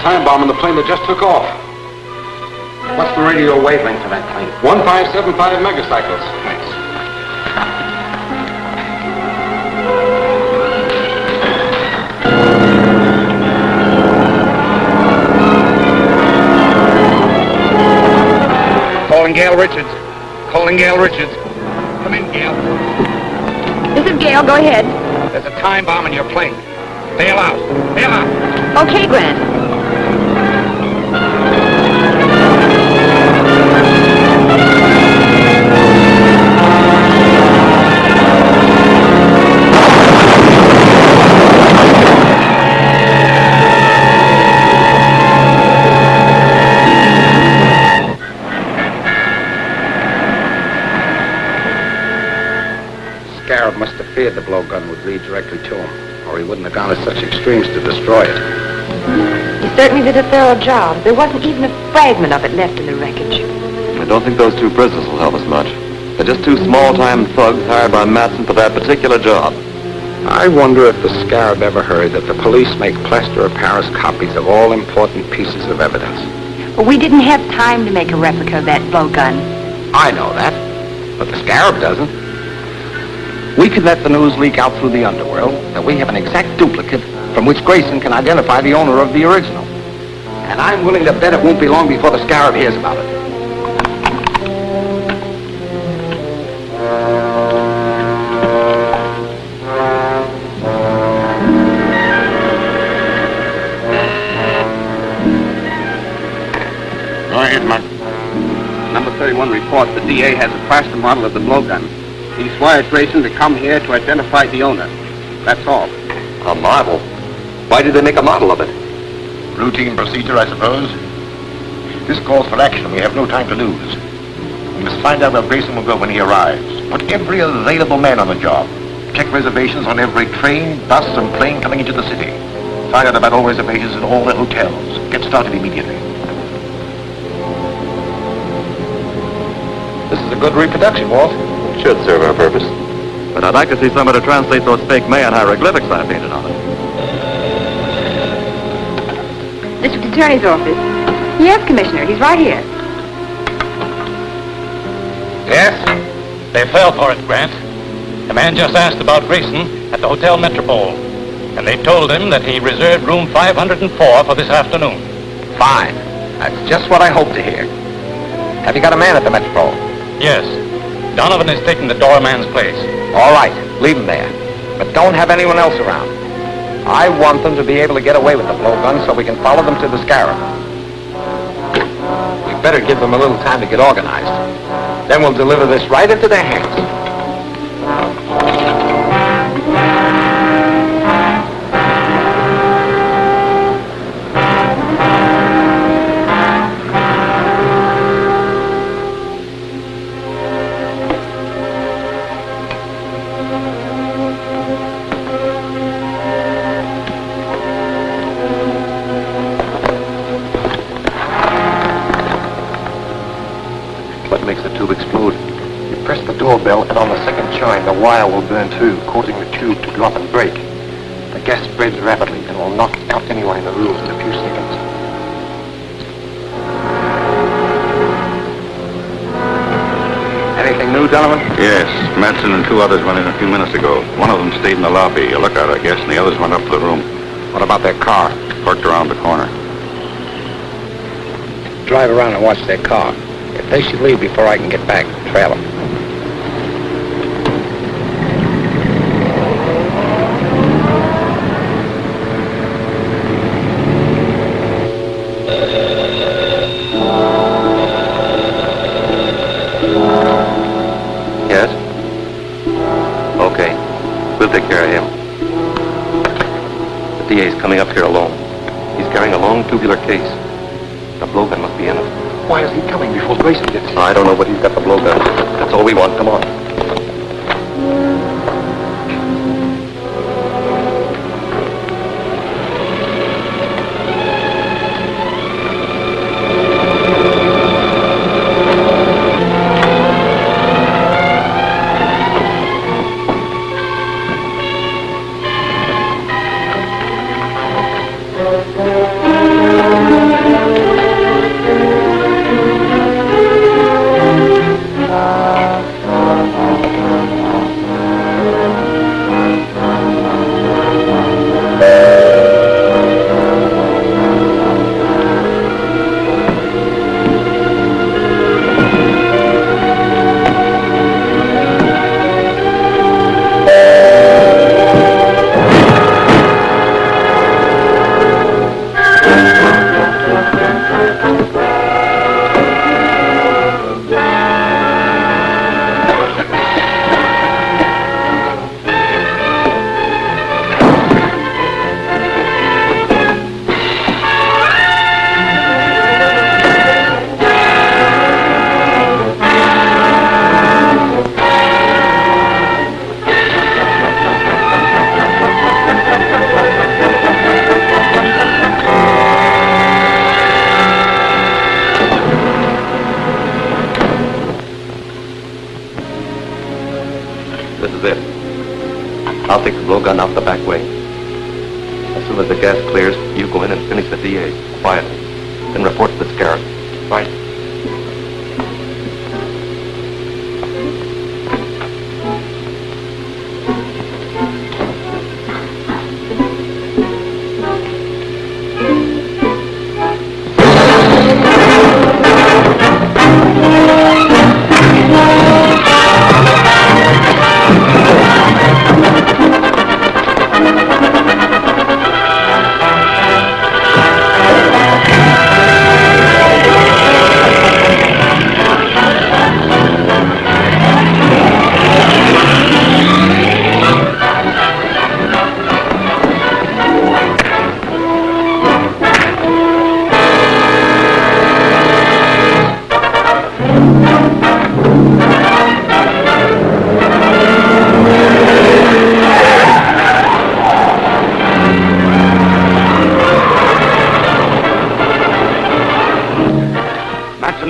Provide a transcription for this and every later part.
time bomb on the plane that just took off. What's the radio wavelength for that plane? 1575 megacycles. Thanks. Calling Gail Richards. Calling Gail Richards. Come in, Gail. This is Gail. Go ahead. There's a time bomb in your plane. Bail out. Bail out. Okay, Grant. Scarab must have feared the blowgun would lead directly to him, or he wouldn't have gone to such extremes to destroy it. He certainly did a thorough job. There wasn't even a fragment of it left in the wreckage. I don't think those two prisoners will help us much. They're just two small-time thugs hired by Matson for that particular job. I wonder if the Scarab ever heard that the police make plaster of Paris copies of all important pieces of evidence. But we didn't have time to make a replica of that blowgun. I know that, but the Scarab doesn't. We could let the news leak out through the underworld that we have an exact duplicate from which Grayson can identify the owner of the original. And I'm willing to bet it won't be long before the Scarab hears about it. Go ahead, Mark. Number 31 reports the DA has a plaster model of the blowgun. He's wired Grayson to come here to identify the owner. That's all. A model? Why did they make a model of it? Routine procedure, I suppose. This calls for action. We have no time to lose. We must find out where Grayson will go when he arrives. Put every available man on the job. Check reservations on every train, bus, and plane coming into the city. Find out about all reservations in all the hotels. Get started immediately. This is a good reproduction, Walt. Should serve our purpose. But I'd like to see somebody translate those fake Mayan hieroglyphics I painted on it. District Attorney's office. Yes, Commissioner. He's right here. Yes? They fell for it, Grant. The man just asked about Grayson at the Hotel Metropole. And they told him that he reserved room 504 for this afternoon. Fine. That's just what I hoped to hear. Have you got a man at the Metropole? Yes. Donovan is taking the doorman's place. All right, leave him there. But don't have anyone else around. I want them to be able to get away with the blowgun so we can follow them to the Scarab. We better give them a little time to get organized. Then we'll deliver this right into their hands. Doorbell, and on the second chime, the wire will burn too, causing the tube to drop and break. The gas spreads rapidly and will knock out anyone in the room in a few seconds. Anything new, Donovan? Yes, Matson and two others went in a few minutes ago. One of them stayed in the lobby, a lookout, I guess, and the others went up to the room. What about their car? Parked around the corner. Drive around and watch their car. If they should leave before I can get back, trail them. Yes? Okay. We'll take care of him. The DA's coming up here alone. He's carrying a long tubular case. The blowgun must be in it. Why is he coming before Grayson gets here? I don't know, but he's got the blowgun. That's all we want. Come on. This is it. I'll take the blowgun out the back way. As soon as the gas clears, you go in and finish the DA, quietly. Then report to the Scarab. Right.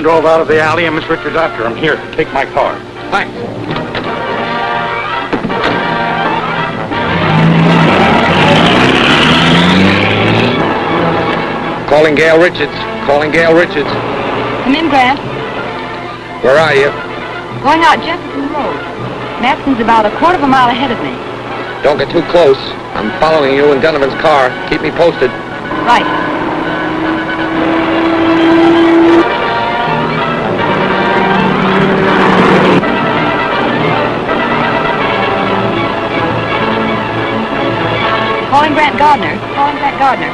Drove out of the alley and Miss Richards after him. Here, take my car. Thanks. Calling Gail Richards. Calling Gail Richards. Come in, Grant. Where are you? Going out Jefferson Road. Matson's about a quarter of a mile ahead of me. Don't get too close. I'm following you in Donovan's car. Keep me posted. Right. Calling Grant Gardner. Calling Grant Gardner.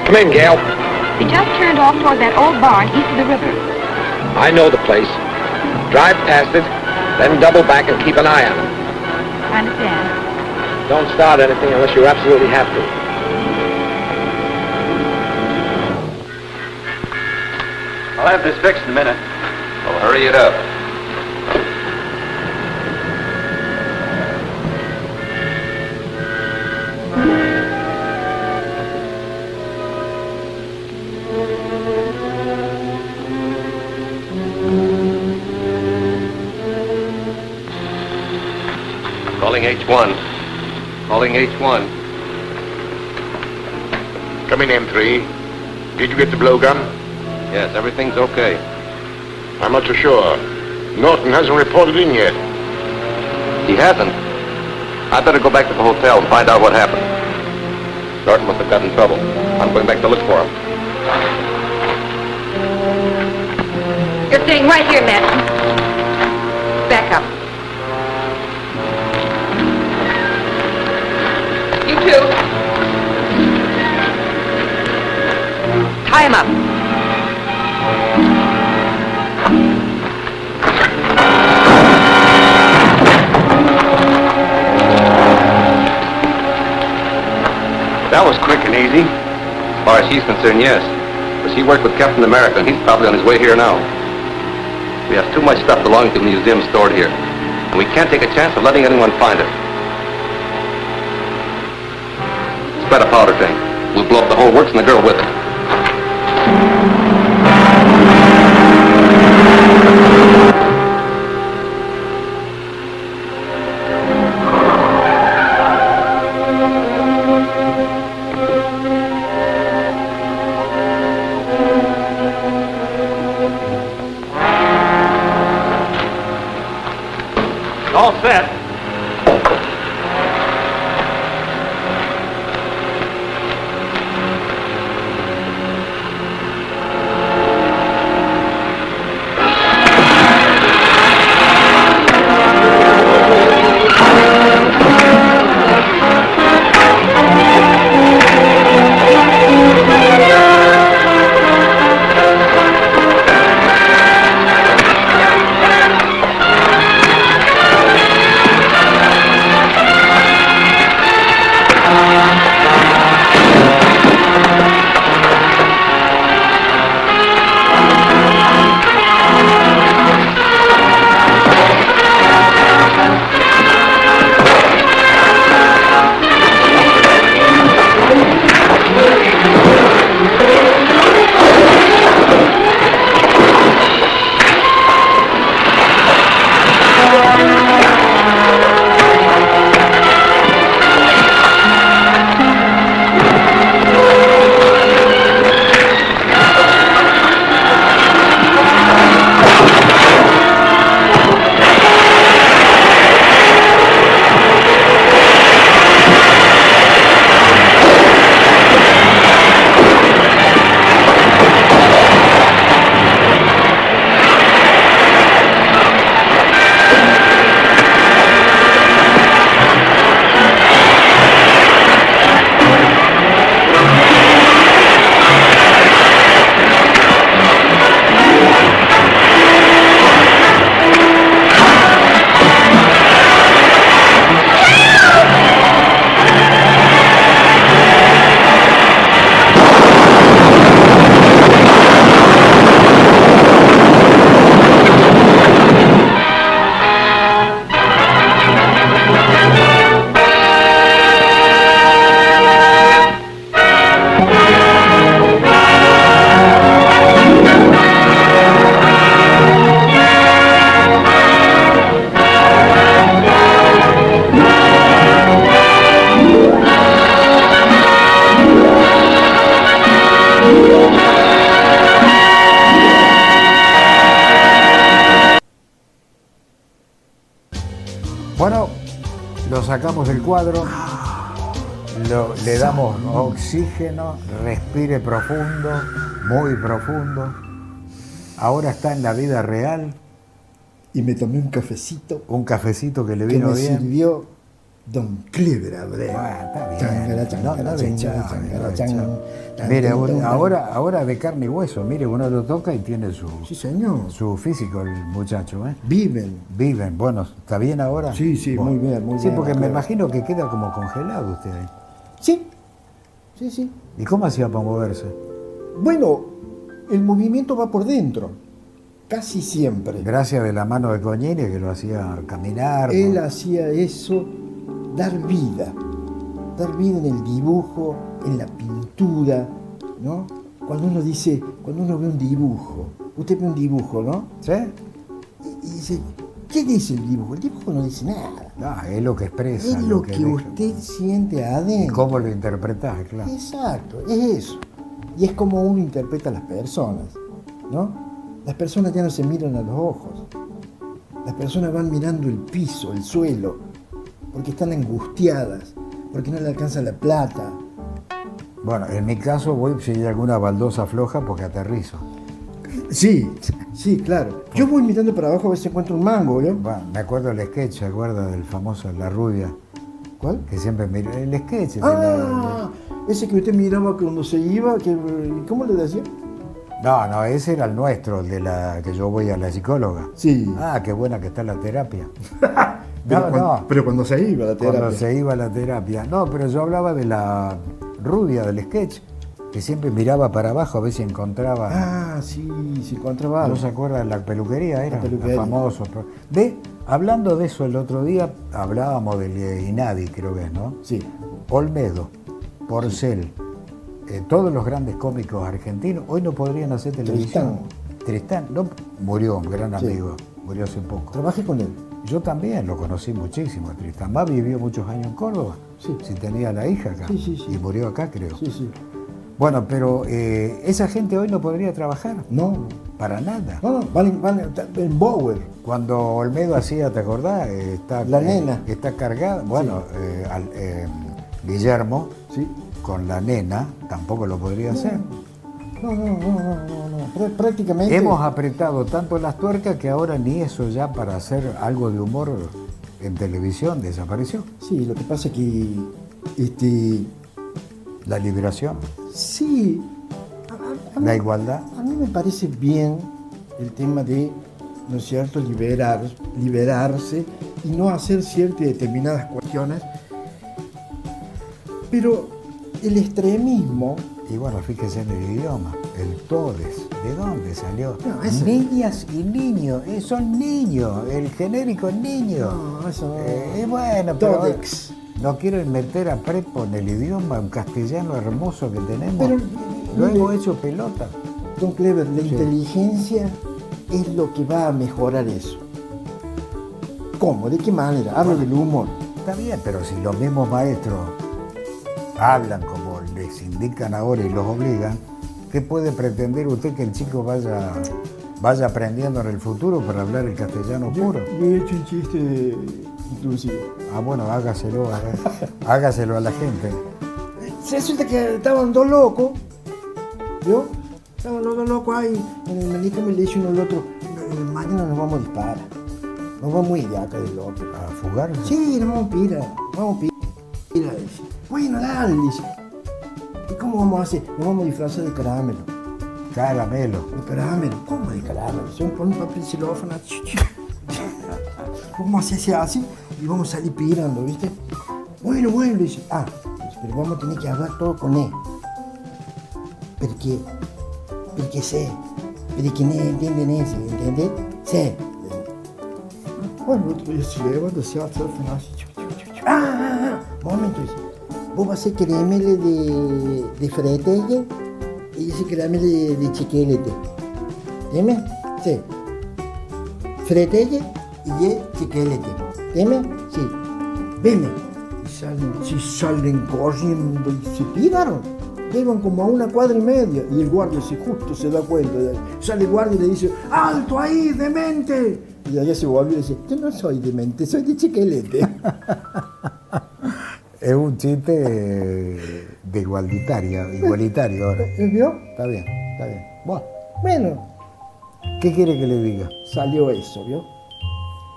Come in, Gail. He just turned off toward that old barn east of the river. I know the place. Drive past it, then double back and keep an eye on it. I understand. Don't start anything unless you absolutely have to. I'll have this fixed in a minute. Well, hurry it up. Calling H1. Calling H1. Come in, M3. Did you get the blowgun? Yes, everything's okay. I'm not so sure. Norton hasn't reported in yet. He hasn't. I better go back to the hotel and find out what happened. Norton must have got in trouble. I'm going back to look for him. You're staying right here, Matson. Back up. You too. Tie him up. That was quick and easy. As far as she's concerned, yes. But she worked with Captain America, and he's probably on his way here now. We have too much stuff belonging to the museum stored here, and we can't take a chance of letting anyone find it. Spread a powder tank. We'll blow up the whole works and the girl with it. All set. Bueno, lo sacamos del cuadro, le damos oxígeno, respire profundo, muy profundo. Ahora está en la vida real. Y me tomé un cafecito. Un cafecito que le que vino me bien. sirvió Don Clever Abreu. Mire, ahora de carne y hueso, mire, uno lo toca y tiene su, sí, señor, su físico el muchacho, ¿eh? Viven, bueno, ¿está bien ahora? Sí, bueno, muy bien, sí, porque me imagino que queda como congelado usted ahí. Sí. ¿Y cómo hacía para moverse? Bueno, el movimiento va por dentro, casi siempre. Gracias de la mano de Coñini que lo hacía caminar. Él hacía eso, dar vida en el dibujo, en la pintura, ¿no? Cuando uno ve un dibujo, usted ve un dibujo, ¿no? ¿Sí? Y dice, ¿qué dice el dibujo? El dibujo no dice nada. No, es lo que expresa. Es lo que usted siente adentro. Y cómo lo interpretás, claro. Exacto, es eso. Y es como uno interpreta a las personas, ¿no? Las personas ya no se miran a los ojos. Las personas van mirando el piso, el suelo, porque están angustiadas, porque no le alcanza la plata. Bueno, en mi caso voy si hay alguna baldosa floja porque aterrizo. Sí, claro. Yo voy mirando para abajo a ver si encuentro un mango, ¿no? Bueno, me acuerdo el sketch, ¿se acuerda del famoso La Rubia? ¿Cuál? Que siempre miró, el sketch. Ese que usted miraba cuando se iba, ¿cómo le decía? No, ese era el nuestro, el de la que yo voy a la psicóloga. Sí. Ah, qué buena que está la terapia. Pero cuando se iba a la terapia. Cuando se iba a la terapia. No, pero yo hablaba de la rubia del sketch, que siempre miraba para abajo a ver si encontraba. Ah, sí, si encontraba algo. ¿No se acuerda de la peluquería? Era peluquería. famoso. Hablando de eso el otro día, hablábamos del Inadi, creo que es, ¿no? Sí. Olmedo, Porcel, todos los grandes cómicos argentinos, hoy no podrían hacer televisión. Tristán, no, murió, un gran amigo, murió hace poco. Trabajé con él. Yo también lo conocí muchísimo a Tristán. Más vivió muchos años en Córdoba. Sí. Si tenía la hija acá. Sí. Y murió acá, creo. Sí. Bueno, pero esa gente hoy no podría trabajar. No. Para nada. No, van en Bower. Cuando Olmedo hacía, ¿te acordás? La nena. Está cargada. Bueno, Guillermo, sí, con la nena, tampoco lo podría hacer. No. Prácticamente. Hemos apretado tanto las tuercas que ahora ni eso ya para hacer algo de humor en televisión desapareció. Sí, lo que pasa es que la liberación. Sí. La igualdad. A mí me parece bien el tema de, ¿no es cierto?, liberarse y no hacer ciertas determinadas cuestiones. Pero el extremismo... Y bueno, fíjese en el idioma, el todes, ¿de dónde salió? No, eso... Niñas y niños, son niños, el genérico niño. No, eso no. Bueno, Todex. No quieren meter a prepo en el idioma, un castellano hermoso que tenemos. Pero, lo hemos hecho pelota. Don Clever, la inteligencia es lo que va a mejorar eso. ¿Cómo? ¿De qué manera? Hablo del humor. Está bien, pero si los mismos maestros hablan como les indican ahora y los obligan, ¿qué puede pretender usted que el chico vaya aprendiendo en el futuro para hablar el castellano puro? Yo he hecho un chiste inclusivo. Ah, bueno, hágaselo a la gente. Resulta que estaban dos locos, ¿yo? Estaban los dos locos ahí, en el manicomio, y le dice uno al otro, mañana nos vamos a disparar. Nos vamos a ir de acá del loco. ¿A fugar? Sí, nos vamos a pirar. Dice. Bueno, dale, dice. ¿Y cómo vamos a hacer? Nos vamos a disfrazar de caramelo. Caramelo. De caramelo. ¿Cómo de caramelo? Se pone un papel celófano. Vamos a hacer así y vamos a salir pirando, ¿viste? Bueno, dice. Pero vamos a tener que hablar todo con él. Porque sé. Porque no entienden eso, ¿entendés? Sé. Bueno, el otro día se levanta, se va a hacer al final así. Momento, dice. Vos vas a hacer caramelo de fretelle y ese caramelo de chiquelete. ¿Dime? Sí. Fretelle y de chiquelete. ¿Dime? Sí. Veme. Y salen corriendo y se tiraron. Llevan como a 1,5 cuadras y el guardia justo se da cuenta. Sale el guardia y le dice, ¡alto ahí, demente! Y allá se volvió y dice, yo no soy demente, soy de Chiquelete. Es un chiste de igualitario ahora. ¿Vio? Está bien, está bien. Bueno, ¿Qué quiere que le diga? salió eso, ¿vio?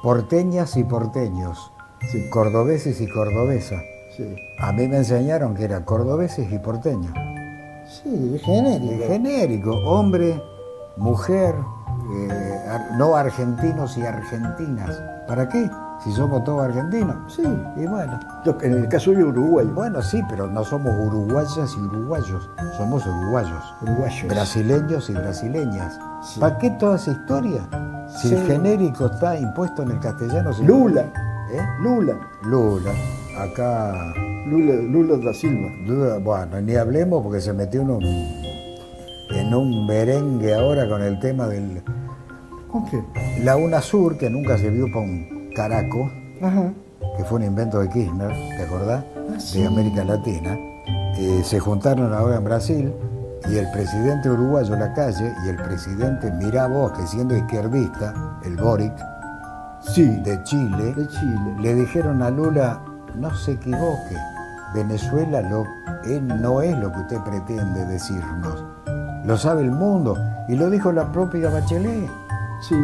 Porteñas y porteños, Sí. cordobeses y cordobesas. Sí. A mí me enseñaron que era cordobeses y porteños. Sí, es genérico. Es genérico, hombre, mujer, no argentinos y argentinas. ¿Para qué? Si somos todos argentinos. Sí. Y bueno. En el caso de Uruguay. Bueno, sí, pero no somos uruguayas y uruguayos, somos uruguayos. Uruguayos. Brasileños y brasileñas. Sí. ¿Para qué toda esa historia? Si Sí. el genérico está impuesto en el castellano... se- Lula. ¿Eh? Lula. Lula. Acá... Lula da Silva. Lula, bueno, ni hablemos porque se metió en un merengue ahora con el tema del... ¿Con qué? La UNASUR, que nunca se vio para un caraco, Ajá. que fue un invento de Kirchner, ¿te acordás? Ah, sí. De América Latina. Se juntaron ahora en Brasil y el presidente uruguayo Lacalle y el presidente, mirá vos, que siendo izquierdista, el Boric, Sí. de Chile, De Chile. le dijeron a Lula, no se equivoque, Venezuela no es lo que usted pretende decirnos. Lo sabe el mundo y lo dijo la propia Bachelet. Sí.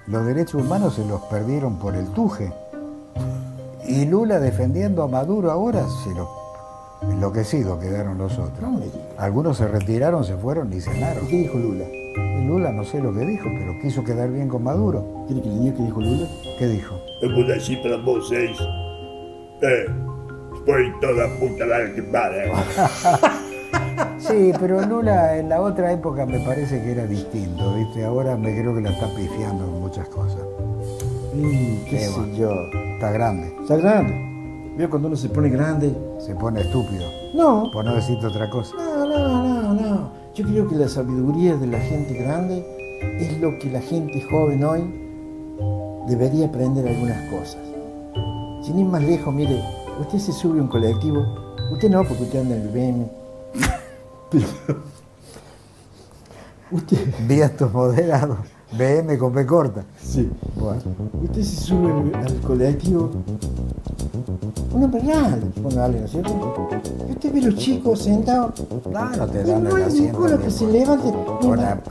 Los derechos humanos se los perdieron por el tuje. Y Lula defendiendo a Maduro ahora, enloquecidos quedaron los otros. No me digas. Algunos se retiraron, se fueron y cenaron. ¿Qué dijo Lula? Y Lula no sé lo que dijo, pero quiso quedar bien con Maduro. ¿Quiere que le diga qué dijo Lula? ¿Qué dijo? Eu vou decir para vocês. Foi toda puta la que vale. Sí, pero Lula en la otra época me parece que era distinto, ¿viste? Ahora me creo que la está pifiando en muchas cosas. Qué sé bueno. yo. Está grande, Está grande. ¿Vio cuando uno se pone grande? se pone estúpido, No. por no decirte otra cosa. No. Yo creo que la sabiduría de la gente grande es lo que la gente joven hoy debería aprender algunas cosas. Sin ir más lejos, mire, usted se sube a un colectivo, usted no, porque usted anda en el BM, pero usted, Vientos moderados, BM con P corta. sí, Bueno, usted se sube al colectivo, un hombre grande, póngale, ¿no es cierto? Y usted ve los chicos sentados, claro, te y dan no el hay asiento. ninguno que se levante.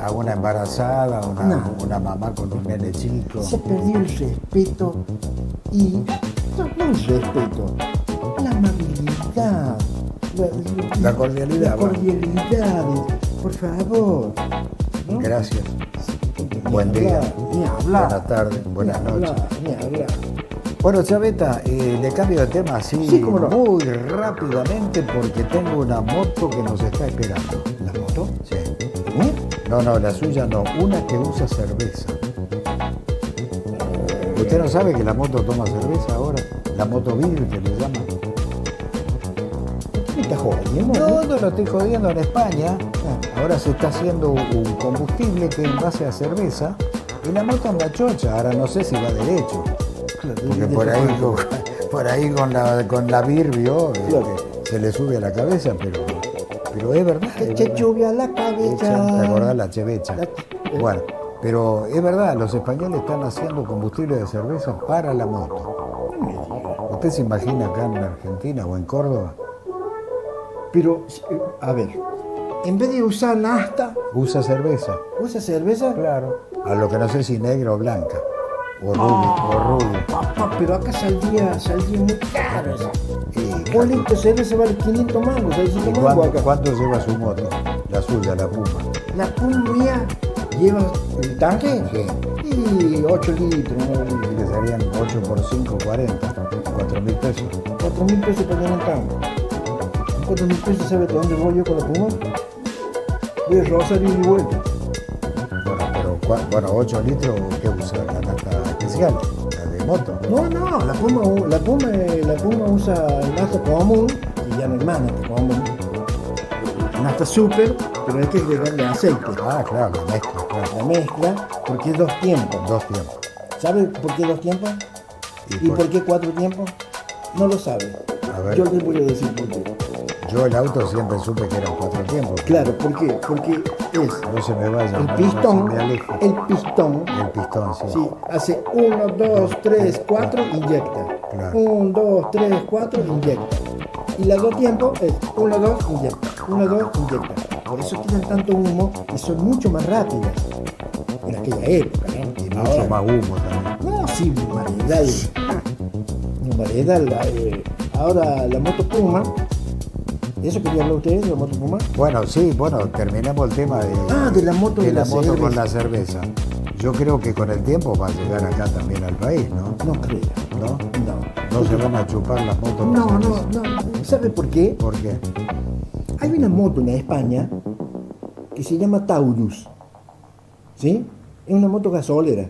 A una embarazada, No. una mamá con un nene chico. Se ha perdido el respeto y no el respeto, la amabilidad, La cordialidad, la cordialidad, por favor. ¿no? Gracias. Ni Buen día. hablar, ni hablar. Buenas tardes, buenas Ni noches. hablar, ni hablar. Bueno, Chaveta, le cambio de tema así Sí, cómo no. muy rápidamente porque tengo una moto que nos está esperando. ¿La moto? Sí. No, la suya no, una que usa cerveza. ¿Usted no sabe que la moto toma cerveza ahora? La moto vir que le llaman. ¿Qué me está jodiendo? No lo estoy jodiendo en España. Ahora se está haciendo un combustible que es en base a cerveza y la moto anda chocha. Ahora no sé si va derecho. Claro, Porque de- por ahí con la vir, vio, Claro. se le sube a la cabeza, pero es verdad. Que es te verdad. lluvia a la cabeza. ¿Te acordás la chevecha? La- Bueno, pero es verdad, los españoles están haciendo combustible de cerveza para la moto. ¿Usted se imagina acá en Argentina o en Córdoba? Pero, a ver, en vez de usar nafta, Usa cerveza, usa cerveza. claro. A lo que no sé si negra o blanca, o rubio. Papá, pero acá saldría muy caro eso. Y, Un litro de cerveza vale 500 mangos, ¿sabes ¿y cómo hago acá? cuánto lleva su moto? La suya, la Puma. La Puma mía lleva el tanque Sí. y 8 litros, 9 Y litros. que serían 8 por 5, 40, 4.000 pesos. 4.000 pesos para llenar el tanque. 4.000 pesos, ¿sabe hasta dónde voy yo con la Puma? Voy a Rosario y vuelta. Bueno, pero 8 litros, ¿qué usa? La nafta especial, la de moto. No, la Puma usa nafta común, y ya no es más nafta común. Nafta super, pero hay que agregarle aceite. Ah, claro, la mezcla, claro. La mezcla, porque es 2 tiempos. 2 tiempos. ¿Sabe por qué 2 tiempos? ¿Y ¿Y por- por qué 4 tiempos? No lo sabe. A ver. Yo le voy a decir por qué. Yo el auto siempre supe que eran 4 tiempos. Claro, ¿por qué? Porque es No se me vaya. el no pistón, se me aleje. el pistón, El pistón, sí. sí, hace 1, 2, 3, 4, inyecta. Claro. 1, 2, 3, 4, inyecta. Y la dos tiempos es 1, 2, inyecta. 1, 2, inyecta. Por eso tiran tanto humo y son mucho más rápidas. En aquella época, ¿no? Y mucho más humo también. No, sí, variedad. Variedad. Ahora la moto Puma. ¿Eso quería hablar usted de la moto Puma? Bueno, sí, bueno, terminemos el tema de la moto, de de la la moto cerveza. con la cerveza. Yo creo que con el tiempo va a llegar acá también al país, ¿no? No creo. ¿No? No. No se van a chupar las motos. con No, cerveza. no. ¿Sabe por qué? ¿Por qué? Hay una moto en España que se llama Taurus. ¿Sí? Es una moto gasolera.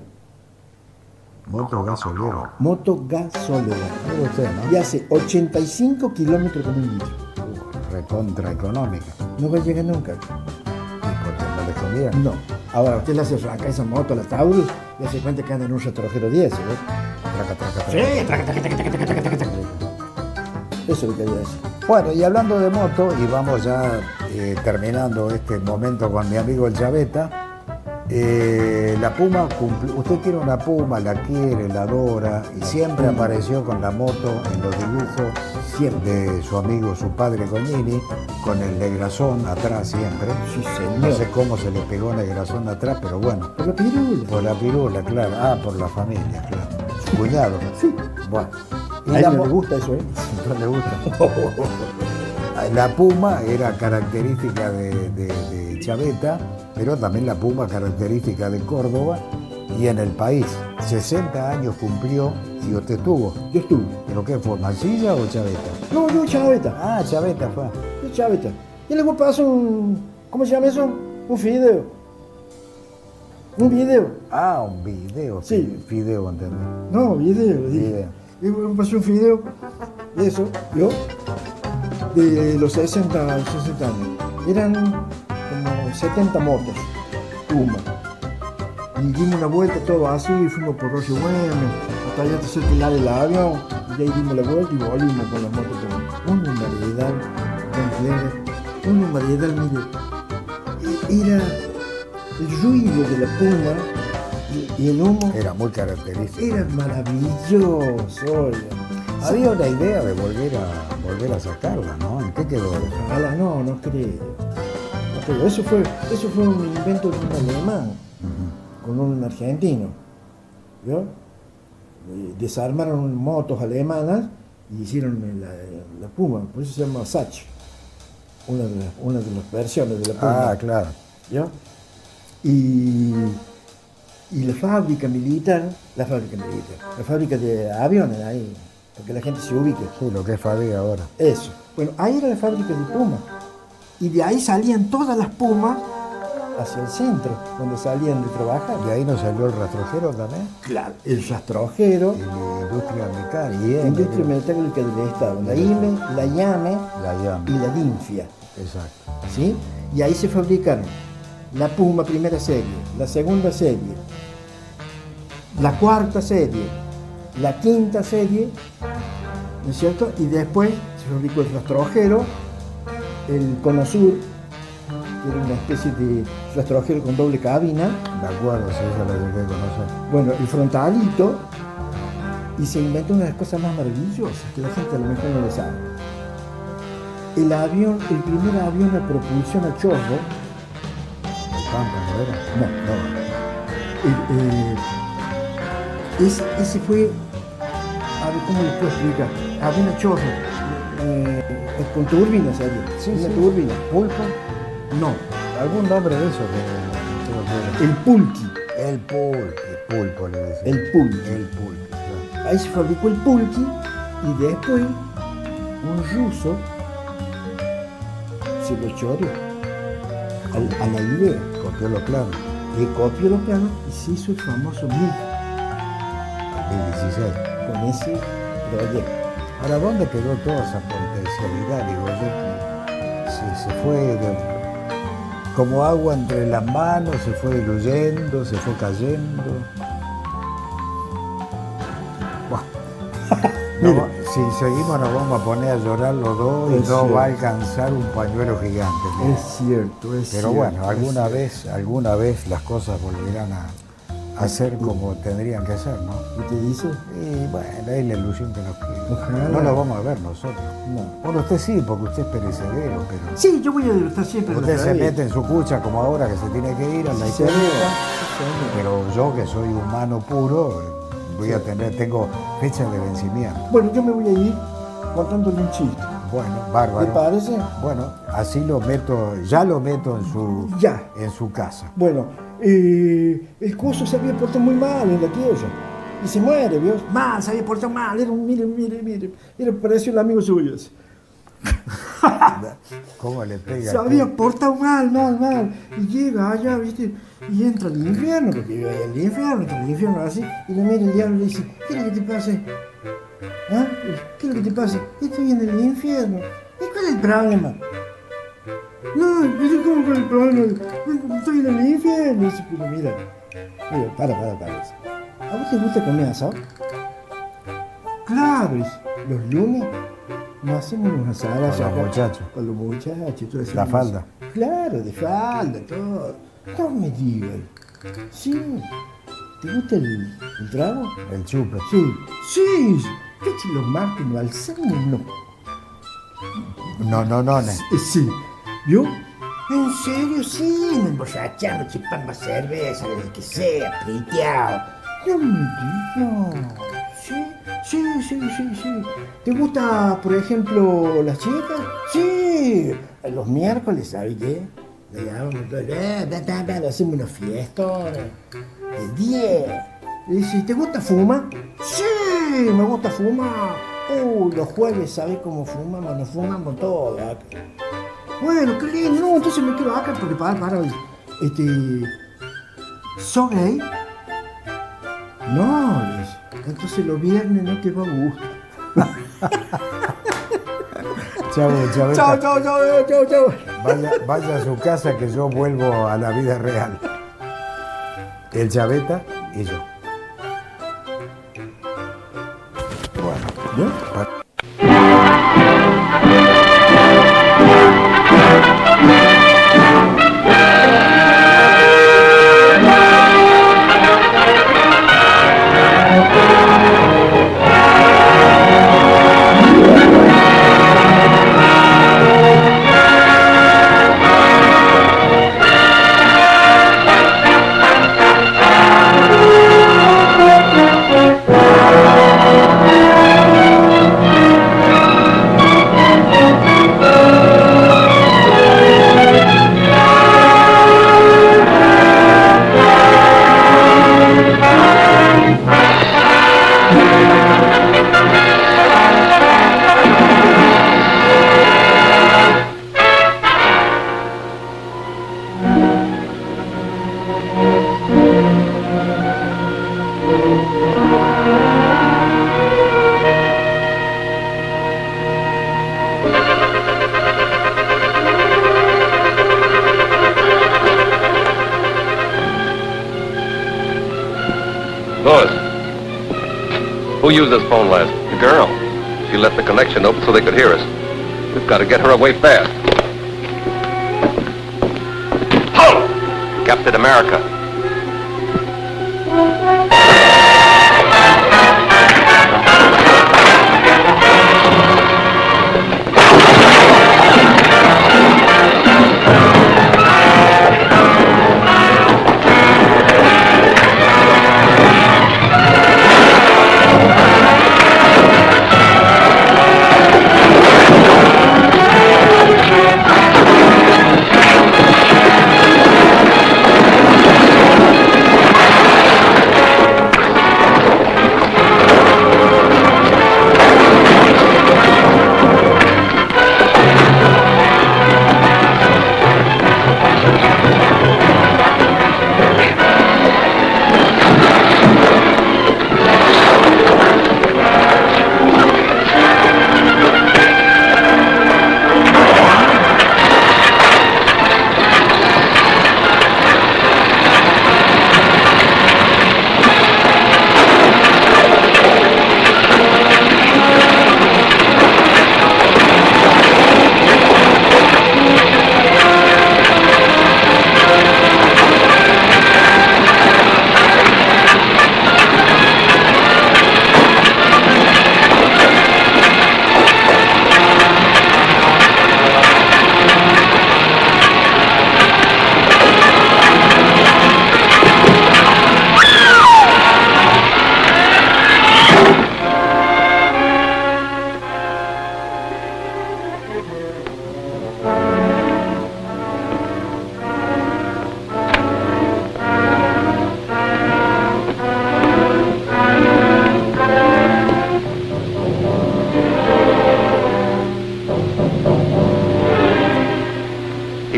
Moto gasolero. Moto gasolera. Mire usted, ¿no? Y hace 85 kilómetros con un litro. Recontra económica. No va a llegar nunca. Y porque no le conviene. No. Ahora usted le hace arrancar esa moto a la Taurus y hace cuenta que anda en un retrojero 10, ¿ves? Traca, traca, traca. Sí, traca, traca, traca, traca, traca, traca, traca. Eso es lo que quería decir. Bueno, y hablando de moto, y vamos ya terminando este momento con mi amigo el Chaveta, la Puma, usted quiere una Puma, la quiere, la adora, y siempre apareció con la moto en los dibujos de su amigo, su padre Cognini, con el negrazón atrás siempre. Sí, señor. No sé cómo se le pegó negrazón atrás, pero bueno. Por la pirula. Por la pirula, claro. Ah, por la familia, claro. Su cuñado. Sí. Bueno. A él no le gusta eso, ¿eh? No le gusta. La Puma era característica de Chaveta, pero también la Puma característica de Córdoba y en el país. 60 años cumplió y usted estuvo. Yo estuve. ¿Pero qué fue, Mancilla o Chaveta? No, yo Chaveta. Ah, Chaveta fue. Yo Chaveta. Y luego paso ¿cómo se llama eso? Un fideo. Un video. Ah, un video. Sí. Video, ¿entendés? No, video. Video. Y luego pasó un video de eso, yo, de los 60 años. Eran como 70 motos, Puma. Y dimos una vuelta todo así, fuimos por Rocio Güemes, hasta allá cerca del avión, y de ahí dimos la vuelta y volvimos con las motos. Una variedad, una variedad, mire. Era el ruido de la Puma y el humo. Era muy característico. Era maravilloso, oiga. Había una idea de volver a sacarla, ¿no? ¿En qué quedó eso? Ojalá, no creo. No creo. Eso fue un invento de un alemán, con un argentino. ¿Vio? Desarmaron motos alemanas y hicieron la Puma, por eso se llama Sach. Una de las versiones de la Puma. Ah, claro. ¿Vio? Y la fábrica militar, la fábrica de aviones ahí, para que la gente se ubique. Sí, lo que es Fabia ahora. Eso. Bueno, ahí era la fábrica de Puma. Y de ahí salían todas las Pumas hacia el centro, cuando salían de trabajar. ¿De ahí nos salió el rastrojero también? Claro, el rastrojero. Y la industria mecánica. Industria metálica del Estado. La IME, la IAME y la DINFIA. Exacto. ¿Sí? Y ahí se fabricaron la Puma primera serie, la segunda serie, la cuarta serie, la quinta serie, ¿no es cierto? Y después se fabricó el rastrojero, el Cono Sur, que era una especie de rastrojero con doble cabina. De acuerdo, sí, esa la llegué a conocer. Bueno, el frontalito, y se inventó una de las cosas más maravillosas que la gente a lo mejor no lo sabe. El avión, el primer avión a propulsión a chorro. ¿El Pampa no era? No. Ese fue, a ver cómo les puedo explicar, avión a chorro, con turbina, ¿sabes? Sí, una sí. turbina. ¿Pulpo? No, ¿Algún nombre de eso que el pulqui. El pulpo le decía. El pulqui. El pulpo, claro. Ahí se fabricó el pulqui y después un ruso se lo choreó a la idea. Copió los planos. Le copió los planos y se hizo el famoso MiG El 16. con ese proyecto. Ahora, ¿dónde quedó toda esa potencialidad? Digo, se fue como agua entre las manos, se fue diluyendo, se fue cayendo. Buah. Mire, Si seguimos nos vamos a poner a llorar los dos y Es no cierto. va a alcanzar un pañuelo gigante. ¿no? Es cierto, es Pero cierto. bueno, es alguna vez las cosas volverán a ser como tendrían que ser, ¿no? ¿Qué te dice? Y bueno, es la ilusión que nos queda. Ojalá. No lo vamos a ver nosotros. No. Bueno, usted sí, porque usted es perecedero, pero... Sí, yo voy a estar siempre en la Usted se calle. mete en su cucha como ahora que se tiene que ir a la Sí, señor. izquierda. Sí, señor. Pero yo que soy humano puro, tengo fecha de vencimiento. Bueno, yo me voy a ir contándole un chiste. Bueno, ¿Te bárbaro. parece? Bueno, así lo meto, ya lo meto Ya. en su casa. Bueno, el coso se había portado muy mal en la tierra. Y se muere, ¿vio? Mal, se había portado mal. Era un, mire. Era pareció el amigo suyo ese. ¿Cómo le pega? Se había portado mal. Y llega allá, ¿viste? Y entra al infierno, porque vive ahí en el infierno así. Y le mira el diablo y le dice, ¿qué es lo que te pasa? ¿Ah? ¿Qué es lo que te pasa? Estoy en el infierno. ¿Y cuál es el problema? No, yo como con el problema. Estoy en el infierno. Dice, pero mira, para. ¿A vos te gusta comer asado? Claro, dice, los lunes nos hacemos unos asados Para los muchachos. Para los muchachos. Todo eso. La falda. Claro, de falda, todo. No me digas. Sí. ¿Te gusta el trago? El chupe. Sí. Sí. ¿Qué si los martes no alzamos? No. Sí. ¿Yo? ¿En serio? Sí. Me emborrachamos, chupando cerveza, desde que sea, priteado. No me digas. Sí. ¿Te gusta, por ejemplo, las chicas? Sí. Los miércoles, ¿sabes qué? Hacemos unos fiestones de 10. Y si te gusta fumar, sí, me gusta fumar. Los jueves, ¿sabes cómo fumamos? Nos fumamos todo acá. Bueno, qué lindo, no, entonces me quedo acá porque para. ¿Sos gay? No, entonces los viernes no te va a gustar. Chao. Vaya a su casa que yo vuelvo a la vida real. El Chaveta y yo. Bueno, Louis, who used this phone last? The girl. She left the connection open so they could hear us. We've got to get her away fast. Halt! Captain America.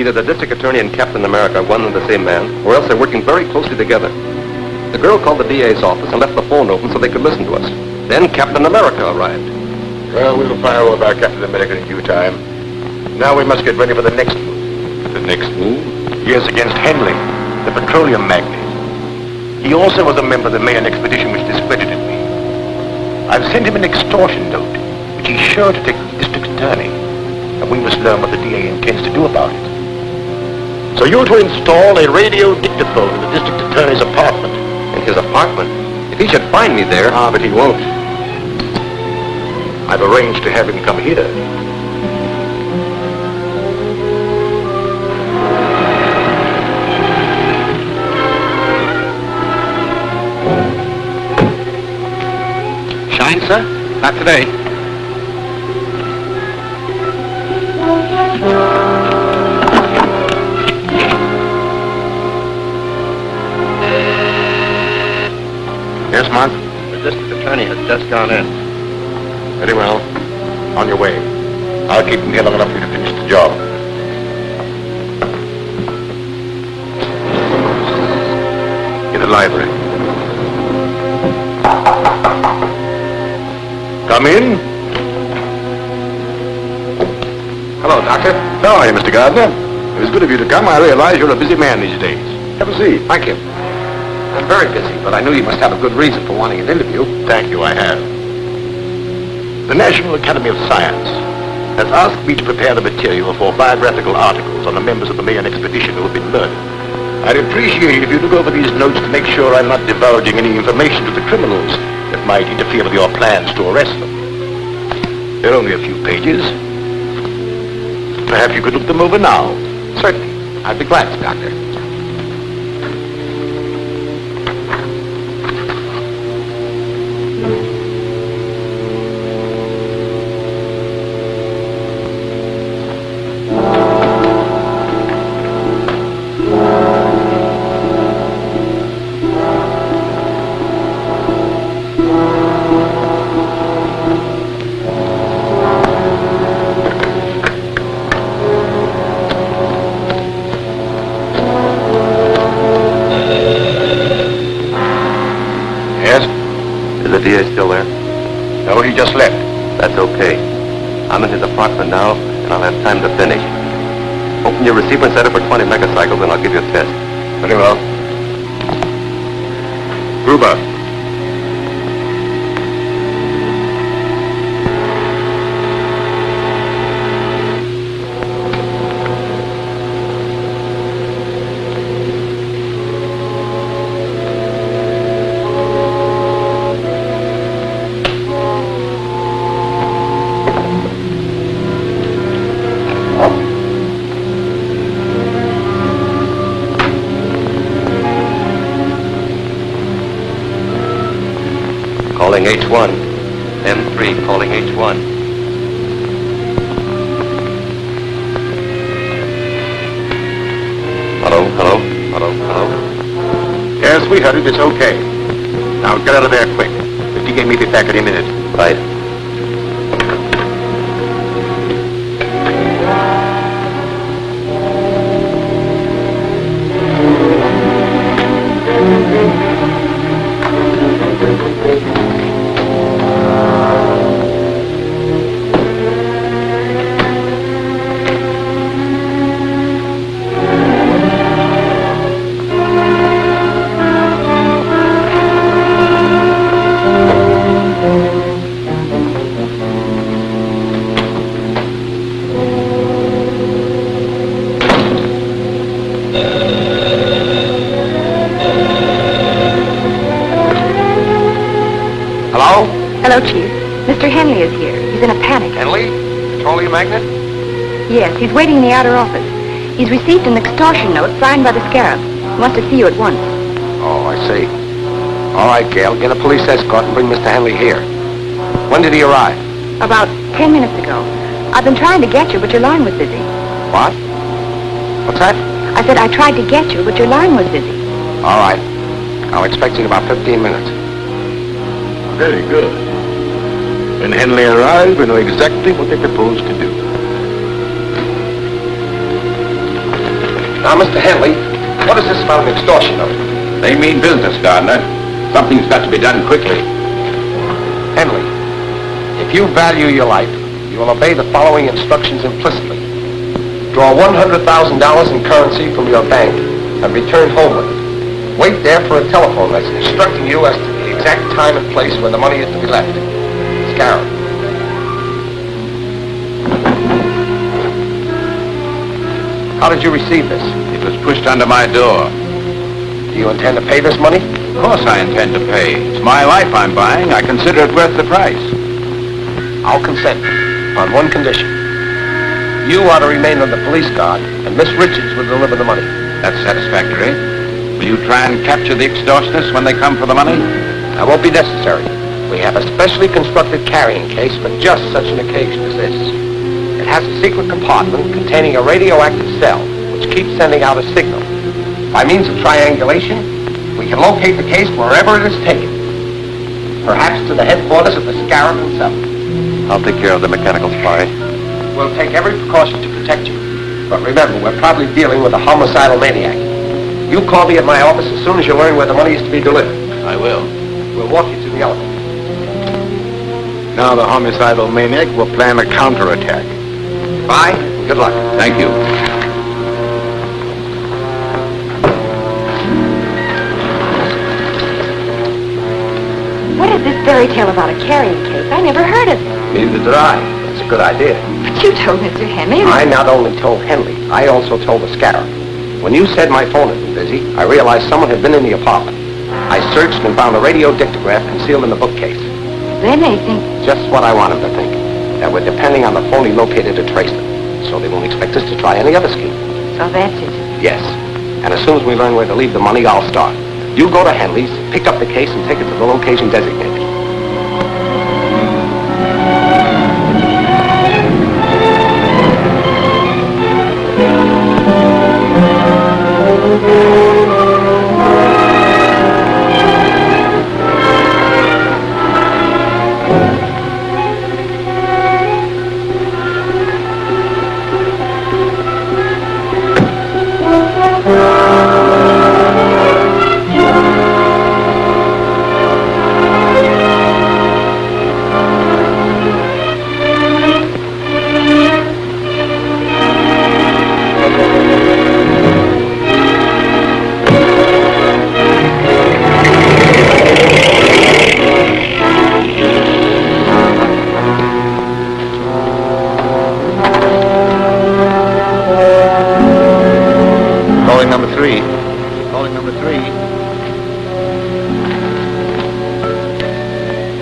Either the district attorney and Captain America are one and the same man, or else they're working very closely together. The girl called the DA's office and left the phone open so they could listen to us. Then Captain America arrived. Well, we'll fire over our Captain America in due time. Now we must get ready for the next move. The next move? Yes, against Henley, the petroleum magnate. He also was a member of the Mayan expedition which discredited me. I've sent him an extortion note, which he's sure to take to the district attorney. And we must learn what the DA intends to do about it. So you're to install a radio dictaphone in the district attorney's apartment. In his apartment? If he should find me there... Ah, but he won't. I've arranged to have him come here. Shine, sir? Not today. Yes, Mark? The district attorney has just gone in. Very well. On your way. I'll keep him here long enough for you to finish the job. In the library. Come in. Hello, Doctor. How are you, Mr. Gardner? It was good of you to come. I realize you're a busy man these days. Have a seat. Thank you. I'm very busy, but I knew you must have a good reason for wanting an interview. Thank you, I have. The National Academy of Science has asked me to prepare the material for biographical articles on the members of the Mayan expedition who have been murdered. I'd appreciate it if you look over these notes to make sure I'm not divulging any information to the criminals that might interfere with your plans to arrest them. They're only a few pages. Perhaps you could look them over now. Certainly. I'd be glad to, Doctor. The DA still there? No, he just left. That's okay. I'm in his apartment now, and I'll have time to finish. Open your receiver and set it for 20 megacycles, and I'll give you a test. Very well. Gruber. Calling H1. M3 calling H1. Hello, hello, hello, hello. Yes, we heard it. It's okay. Now get out of there quick. The DA may be back any minute. Right. Hello, Chief. Mr. Henley is here. He's in a panic. Henley? Petroleum magnate? Yes, he's waiting in the outer office. He's received an extortion note signed by the Scarab. He wants to see you at once. Oh, I see. All right, Gail, get a police escort and bring Mr. Henley here. When did he arrive? About 10 minutes ago. I've been trying to get you, but your line was busy. What? What's that? I said I tried to get you, but your line was busy. All right. I'll expect you in about 15 minutes. Very good. When Henley arrives, we know exactly what they propose to do. Now, Mr. Henley, what is this about an extortion note? They mean business, Gardner. Something's got to be done quickly. Henley, if you value your life, you will obey the following instructions implicitly. Draw $100,000 in currency from your bank and return home with it. Wait there for a telephone message instructing you as to the exact time and place where the money is to be left. Scarab. How did you receive this? It was pushed under my door. Do you intend to pay this money? Of course I intend to pay. It's my life I'm buying. I consider it worth the price. I'll consent on one condition. You are to remain on the police guard, and Miss Richards will deliver the money. That's satisfactory. Will you try and capture the extortionists when they come for the money? That won't be necessary. We have a specially constructed carrying case for just such an occasion as this. It has a secret compartment containing a radioactive cell, which keeps sending out a signal. By means of triangulation, we can locate the case wherever it is taken. Perhaps to the headquarters of the Scarab himself. I'll take care of the mechanical spy. We'll take every precaution to protect you. But remember, we're probably dealing with a homicidal maniac. You call me at my office as soon as you learn where the money is to be delivered. I will. We'll walk you to the elevator. Now the homicidal maniac will plan a counterattack. Bye, and good luck. Thank you. What is this fairy tale about a carrying case? I never heard of it. Neither did I. It's a good idea. But you told Mr. Henley. I not only told Henley, I also told the Scarab. When you said my phone had been busy, I realized someone had been in the apartment. I searched and found a radio dictograph concealed in the bookcase. Then they think... Just what I want them to think. That we're depending on the phone he located to trace them. So they won't expect us to try any other scheme. So that's it. Yes. And as soon as we learn where to leave the money, I'll start. You go to Henley's, pick up the case, and take it to the location designated.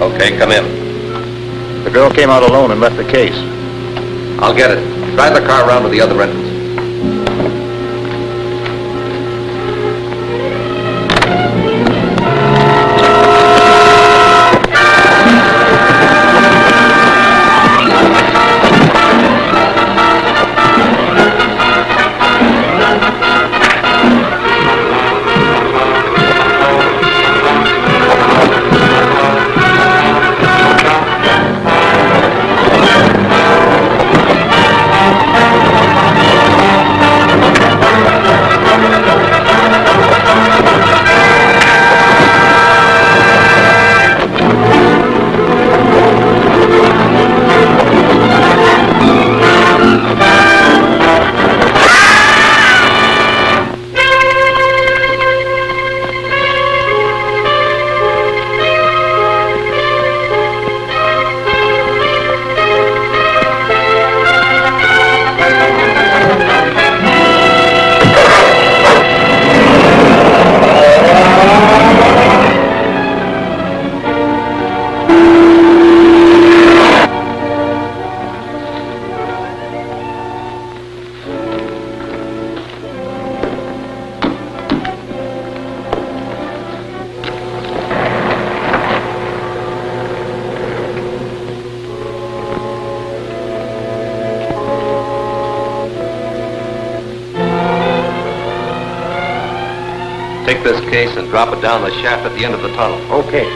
Okay, come in. The girl came out alone and left the case. I'll get it. Drive the car around to the other entrance. Take this case and drop it down the shaft at the end of the tunnel. Okay.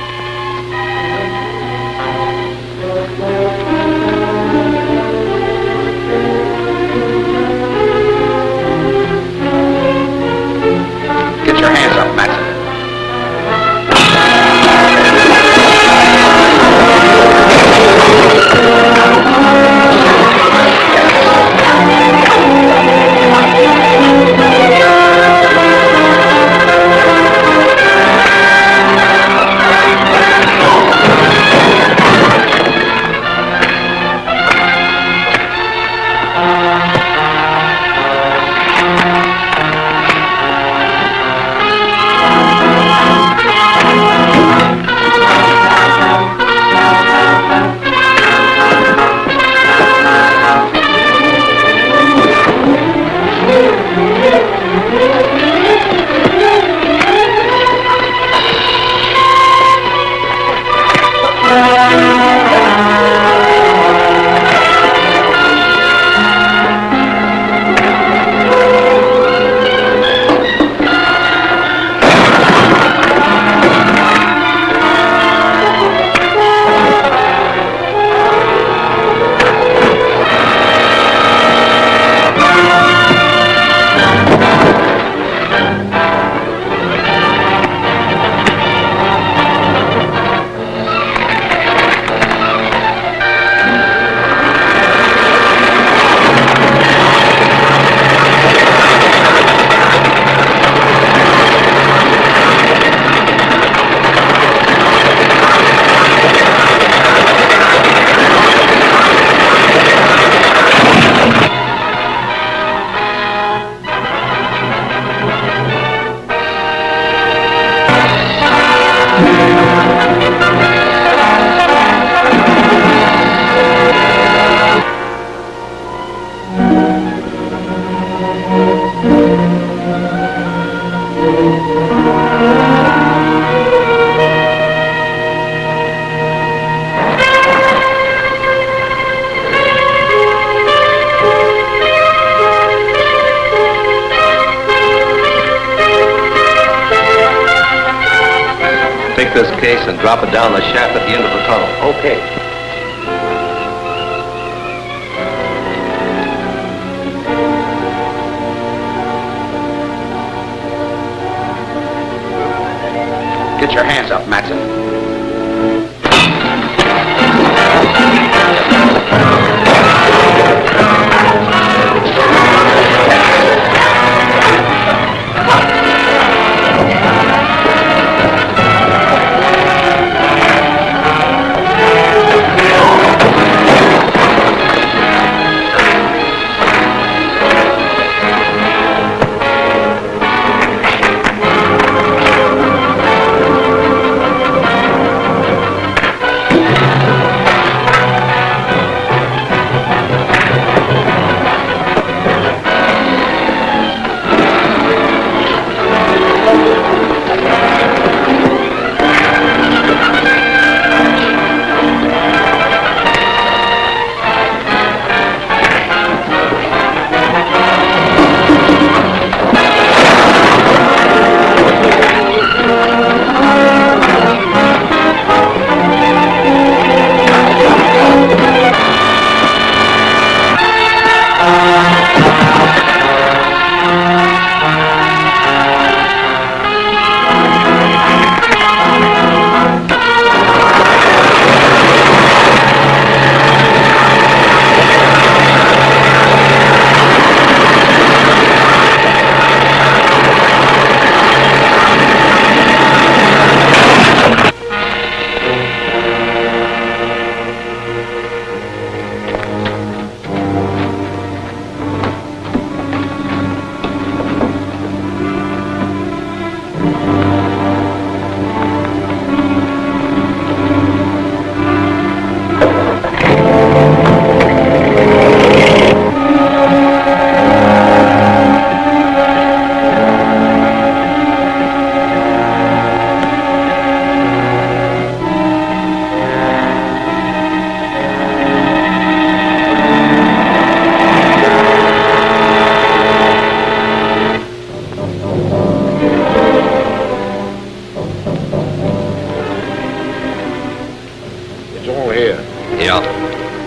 Take this case and drop it down the shaft at the end of the tunnel. Okay. Get your hands up, Matson.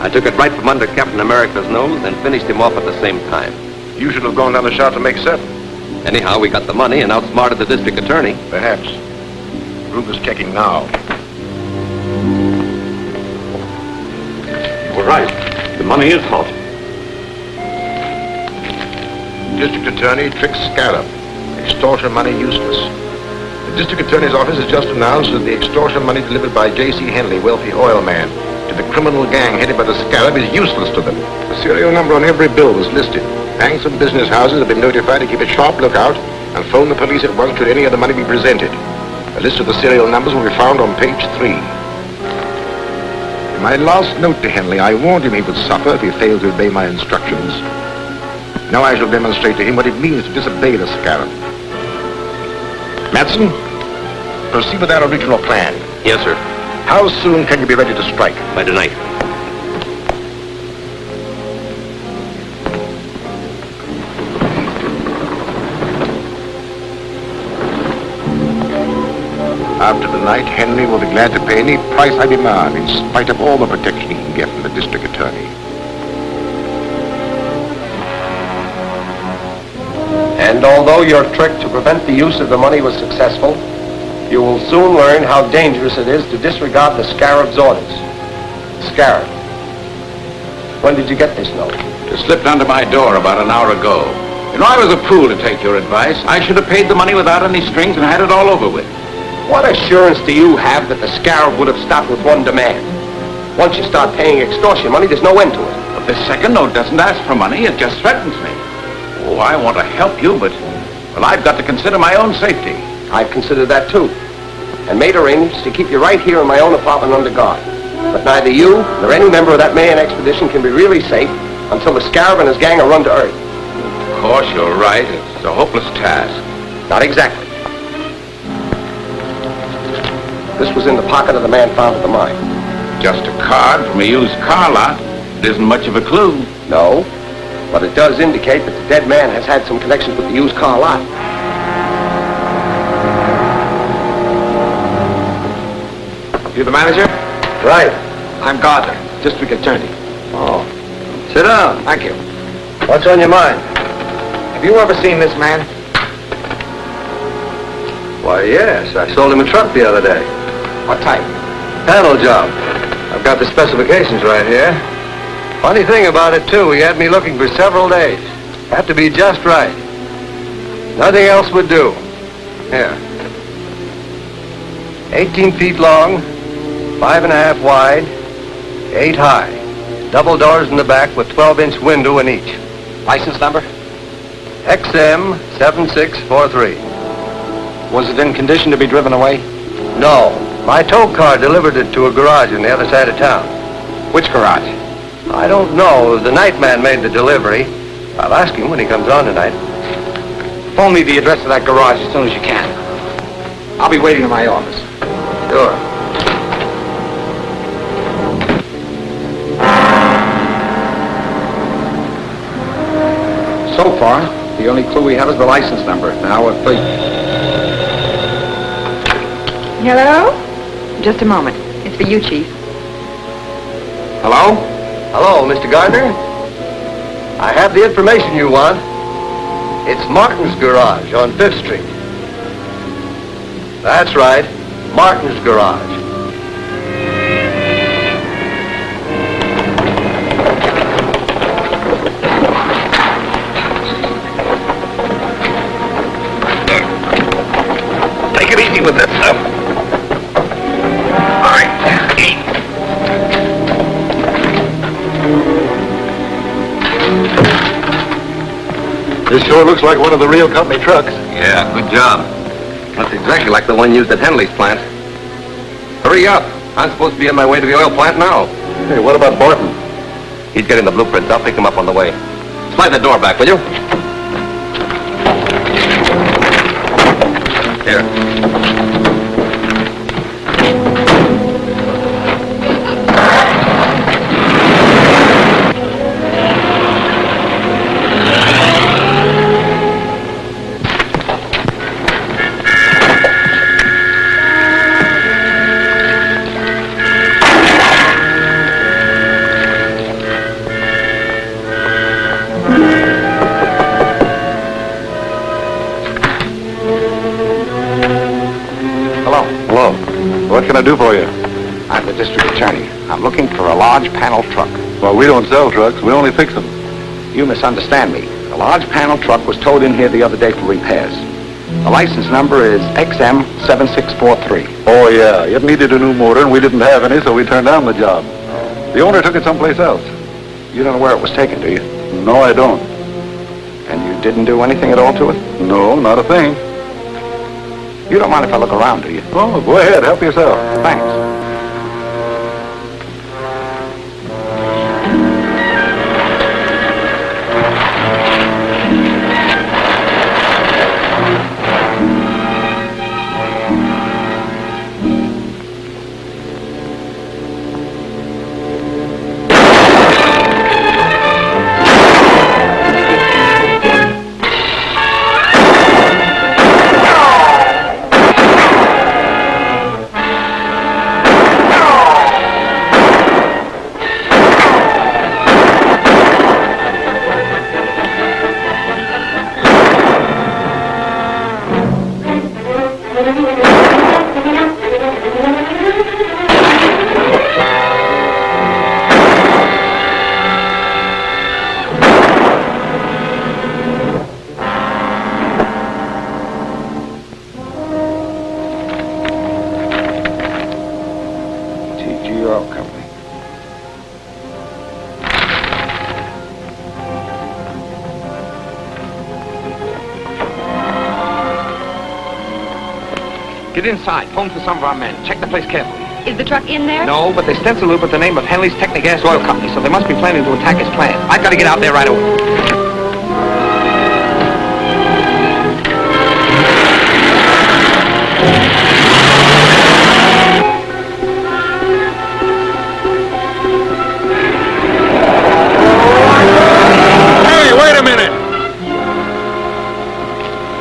I took it right from under Captain America's nose and finished him off at the same time. You should have gone down the shaft to make certain. Anyhow, we got the money and outsmarted the district attorney. Perhaps. Ruger's checking now. We're right. The money is hot. District Attorney tricks Scarab. Extortion money useless. The District Attorney's office has just announced that the extortion money delivered by J.C. Henley, wealthy oil man, to the criminal gang headed by the Scarab is useless to them. The serial number on every bill was listed. Banks and business houses have been notified to keep a sharp lookout and phone the police at once should any of the money be presented. A list of the serial numbers will be found on page 3. In my last note to Henley, I warned him he would suffer if he failed to obey my instructions. Now I shall demonstrate to him what it means to disobey the Scarab. Matson, proceed with our original plan. Yes, sir. How soon can you be ready to strike? By tonight. After tonight, Henry will be glad to pay any price I demand, in spite of all the protection he can get from the district attorney. And although your trick to prevent the use of the money was successful, you will soon learn how dangerous it is to disregard the Scarab's orders. Scarab, when did you get this note? It slipped under my door about an hour ago. You know, I was a fool to take your advice. I should have paid the money without any strings and had it all over with. What assurance do you have that the Scarab would have stopped with one demand? Once you start paying extortion money, there's no end to it. But this second note doesn't ask for money, it just threatens me. Oh, I want to help you, but, well, I've got to consider my own safety. I've considered that too, and made arrangements to keep you right here in my own apartment under guard. But neither you nor any member of that Mayan expedition can be really safe until the Scarab and his gang are run to earth. Of course, you're right. It's a hopeless task. Not exactly. This was in the pocket of the man found at the mine. Just a card from a used car lot. It isn't much of a clue. No, but it does indicate that the dead man has had some connections with the used car lot. You the manager? Right. I'm Gardner, district attorney. Oh. Sit down. Thank you. What's on your mind? Have you ever seen this man? Why, yes. I sold him a truck the other day. What type? Panel job. I've got the specifications right here. Funny thing about it, too, he had me looking for several days. Had to be just right. Nothing else would do. Here. 18 feet long, 5.5 wide, 8 high. Double doors in the back with 12-inch window in each. License number? XM 7643. Was it in condition to be driven away? No. My tow car delivered it to a garage on the other side of town. Which garage? I don't know. The night man made the delivery. I'll ask him when he comes on tonight. Phone me the address of that garage as soon as you can. I'll be waiting in my office. Sure. So far, the only clue we have is the license number. Now we're free. Hello? Just a moment. It's for you, Chief. Hello? Hello, Mr. Gardner. I have the information you want. It's Martin's garage on 5th Street. That's right. Martin's garage. Take it easy with this stuff. All right. This sure looks like one of the real company trucks. Yeah, good job. That's exactly like the one used at Henley's plant. Hurry up. I'm supposed to be on my way to the oil plant now. Hey, what about Barton? He's getting the blueprints. I'll pick him up on the way. Slide the door back, will you? Here. Hello. What can I do for you? I'm the district attorney. I'm looking for a large panel truck. Well, we don't sell trucks. We only fix them. You misunderstand me. The large panel truck was towed in here the other day for repairs. The license number is XM 7643. Oh, yeah. It needed a new motor, and we didn't have any, so we turned down the job. The owner took it someplace else. You don't know where it was taken, do you? No, I don't. And you didn't do anything at all to it? No, not a thing. You don't mind if I look around, do you? Oh, go ahead. Help yourself. Thanks. Get inside. Phone for some of our men. Check the place carefully. Is the truck in there? No, but they stencil it with the name of Henley's Technigas Oil Company, so they must be planning to attack his plant. I've got to get out there right away. Hey, wait a minute!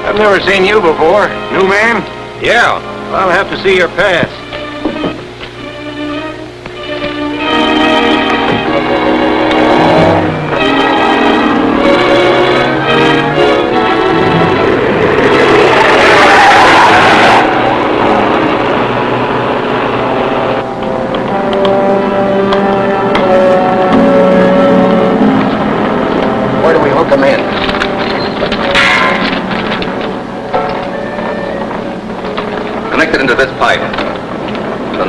I've never seen you before. New man? Yeah. I'll have to see your pass.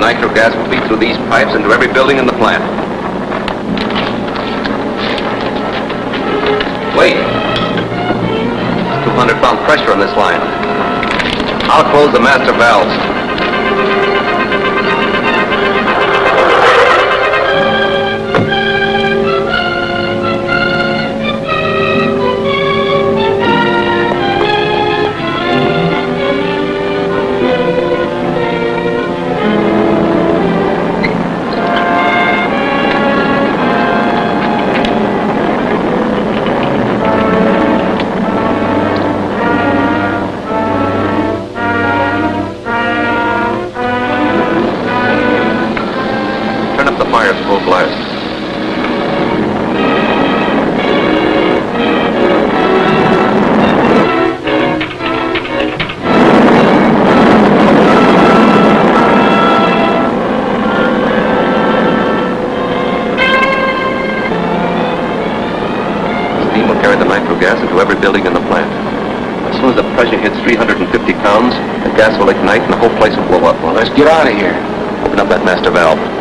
nitro gas will feed through these pipes into every building in the plant. Wait. 200-pound pressure on this line. I'll close the master valves. Full blast. Steam will carry the nitro gas into every building in the plant. As soon as the pressure hits 350 pounds, the gas will ignite and the whole place will blow up. Well, let's get out of here. Open up that master valve.